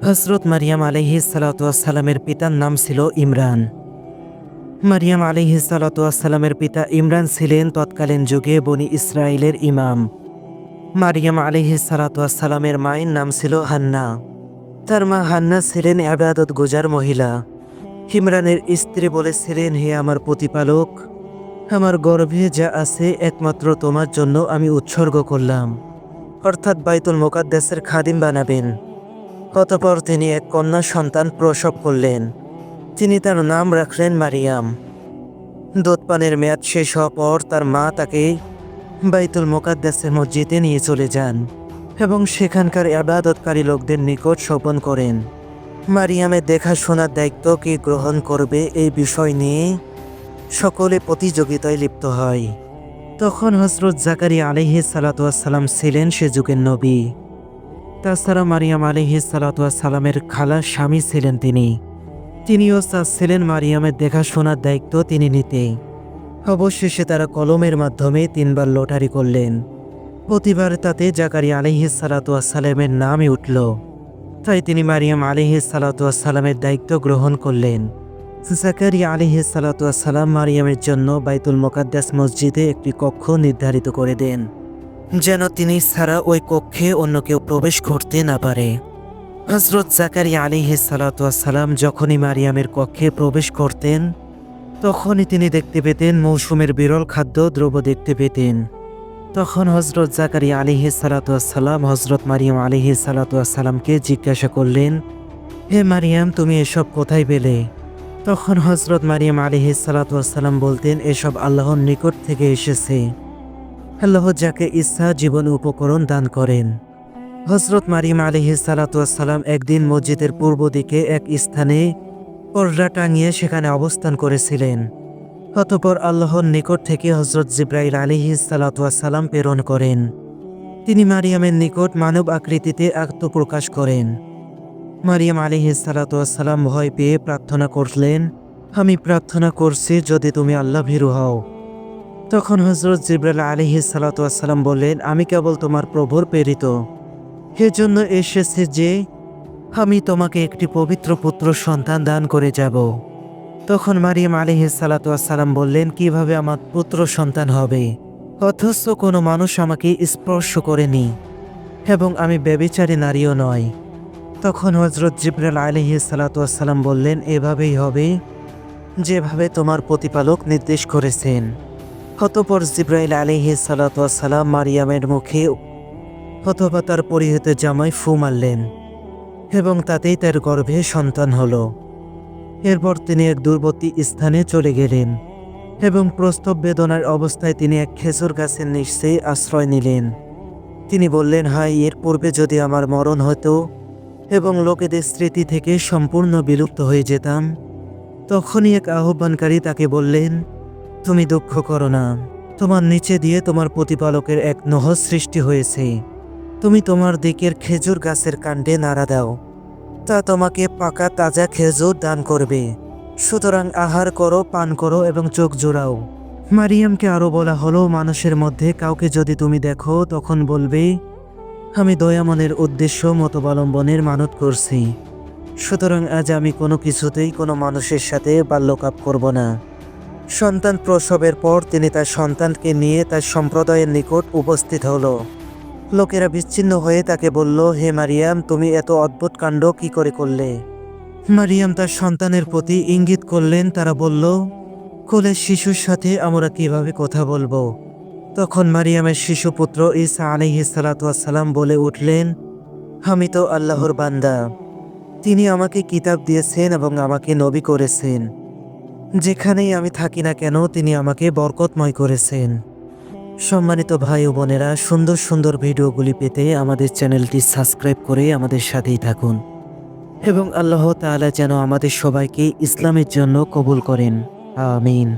হযরত মারিয়াম আলাইহিস সালাতু ওয়াস সালামের পিতার নাম ছিল ইমরান। মারিয়াম আলাইহিস সালাতু ওয়াস সালামের পিতা ইমরান ছিলেন তৎকালীন যুগে বনি ইসরাইলের ইমাম। মারিয়াম আলাইহিস সালাতু ওয়াস সালামের মায়ের নাম ছিল হান্না। তার মা হান্না ছিলেন ইবাদত গুজার মহিলা। ইমরানের স্ত্রী বলেছিলেন, হে আমার প্রতিপালক, আমার গর্ভে যা আছে একমাত্র তোমার জন্য আমি উৎসর্গ করলাম, অর্থাৎ বাইতুল মুকাদ্দাসের খাদিম বানাবেন। অতঃপর তিনি এক কন্যা সন্তান প্রসব করলেন। তিনি তার নাম রাখলেন মারিয়াম। দুধপানের মেয়াদ শেষ হওয়ার পর তার মা তাকে বাইতুল মুকাদ্দাসের মসজিদে নিয়ে চলে যান এবং সেখানকার ইবাদতকারী লোকদের নিকট সোপন করেন। মারিয়ামের দেখাশোনার দায়িত্ব কে গ্রহণ করবে এই বিষয় নিয়ে সকলে প্রতিযোগিতায় লিপ্ত হয়। তখন হযরত জাকারিয়া আলাইহিস সালাতু ওয়াস সালাম ছিলেন সে যুগের নবী। তাছাড়া মারিয়াম আলাইহিস সালাতু ওয়াস সালামের খালার স্বামী ছিলেন তিনিও চাচ্ছিলেন মারিয়ামের দেখাশোনার দায়িত্ব তিনি নিতে। অবশেষে তারা কলমের মাধ্যমে 3 বার লটারি করলেন। প্রতিবার তাতে জাকারিয়া আলাইহিস সালাতু ওয়াস সালামের নামই উঠল। তাই তিনি মারিয়াম আলাইহিস সালাতু ওয়াস সালামের দায়িত্ব গ্রহণ করলেন। জাকারিয়া আলাইহিস সালাতু ওয়াস সালাম মারিয়ামের জন্য বাইতুল মুকাদ্দাস মসজিদে একটি কক্ষ নির্ধারিত করে দেন, যেন তিনি ছাড়া ওই কক্ষে অন্য কেউ প্রবেশ করতে না পারে। হযরত জাকারিয়া আলাইহিস সালাতু ওয়াস সালাম যখনই মারিয়ামের কক্ষে প্রবেশ করতেন, তখনই তিনি দেখতে পেতেন মৌসুমের বিরল খাদ্য দ্রব্য দেখতে পেতেন। তখন হযরত জাকারিয়া আলাইহিস সালাতু ওয়াস সালাম হযরত মারিয়াম আলাইহিস সালাতু ওয়াস সালামকে জিজ্ঞাসা করলেন, হে মারিয়াম, তুমি এসব কোথায় পেলে? তখন হযরত মারিয়াম আলাইহিস সালাতু ওয়াস সালাম বলতেন, এসব আল্লাহর নিকট থেকে এসেছে। আল্লাহ যাকে ইচ্ছা জীবন উপকরণ দান করেন। হযরত মারিয়াম আলাইহিস সালাতু ওয়াস সালাম একদিন মসজিদের পূর্ব দিকে এক স্থানে পর্দা টাঙিয়ে সেখানে অবস্থান করেছিলেন। অতঃপর আল্লাহর নিকট থেকে হযরত জিবরাইল আলাইহিস সালাতু ওয়াস সালাম প্রেরণ করেন। তিনি মারিয়ামের নিকট মানব আকৃতিতে আত্মপ্রকাশ করেন। মারিয়াম আলাইহিস সালাতু ওয়াস সালাম ভয় পেয়ে প্রার্থনা করলেন, আমি প্রার্থনা করছি যদি তুমি আল্লাহ ভীরু হও। তখন হযরত জিবরাইল আলাইহিস সালাতু ওয়াস সালাম বললেন, আমি কেবল তোমার প্রভুর প্রেরিত, এজন্য এসেছে যে আমি তোমাকে একটি পবিত্র পুত্র সন্তান দান করে যাব। তখন মারিয়াম আলাইহিস সালাতু ওয়াস সালাম বললেন, কিভাবে আমার পুত্র সন্তান হবে, অথচ কোনো মানুষ আমাকে স্পর্শ করেনি এবং আমি ব্যভিচারী নারীও নয়। তখন হযরত জিবরাইল আলাইহিস সালাতু ওয়াস সালাম বললেন, এভাবেই হবে যেভাবে তোমার প্রতিপালক নির্দেশ করেছেন। অতঃপর জিবরাইল আলাইহিস সালাতু ওয়াস সালাম মারিয়ামের মুখে অথবা তার পরিহিত জামায় ফু মারলেন এবং তাতেই তার গর্ভে সন্তান হলো। এরপর তিনি এক দূরবর্তী স্থানে চলে গেলেন এবং প্রসব বেদনার অবস্থায় তিনি এক খেজুর গাছের নিচে আশ্রয় নিলেন। তিনি বললেন, হায়, এর পূর্বে যদি আমার মরণ হতো এবং লোকেদের স্মৃতি থেকে সম্পূর্ণ বিলুপ্ত হয়ে যেতাম। তখনই এক আহ্বানকারী তাকে বললেন, তুমি দুঃখ করো না, তোমার নিচে দিয়ে তোমার প্রতিপালকের এক নহর সৃষ্টি হয়েছে। তুমি তোমার দিকের খেজুর গাছের কাণ্ডে নাড়া দাও, তা তোমাকে পাকা তাজা খেজুর দান করবে। সুতরাং আহার করো, পান করো এবং চোখ জোড়াও। মারিয়ামকে আরও বলা হলো, মানুষের মধ্যে কাউকে যদি তুমি দেখো তখন বলবে, আমি দয়ামনের উদ্দেশ্য মতবলম্বনের মানত করছি। সুতরাং আজ আমি কোনো কিছুতেই কোনো মানুষের সাথে বাল্যকাপ করব না। সন্তান প্রসবের পর তিনি তার সন্তানকে নিয়ে তার সম্প্রদায়ের নিকট উপস্থিত হলো। লোকেরা বিচ্ছিন্ন হয়ে তাকে বলল, হে মারিয়াম, তুমি এত অদ্ভুত কাণ্ড কি করে করলে? মারিয়াম তার সন্তানের প্রতি ইঙ্গিত করলেন। তারা বলল, কোলের শিশুর সাথে আমরা কিভাবে কথা বলবো? তখন মারিয়ামের শিশুপুত্র ঈসা আলাইহিস সালাতু ওয়াস সালাম বলে উঠলেন, আমি তো আল্লাহর বান্দা, তিনি আমাকে কিতাব দিয়েছেন এবং আমাকে নবী করেছেন। যেখানেই আমি থাকি না কেন তিনি আমাকে বরকতময় করেছেন। সম্মানিত ভাই ও বোনেরা, সুন্দর সুন্দর ভিডিওগুলি পেতে আমাদের চ্যানেলটি সাবস্ক্রাইব করে আমাদের সাথেই থাকুন এবং আল্লাহ তাআলা যেন আমাদের সবাইকে ইসলামের জন্য কবুল করেন। আমিন।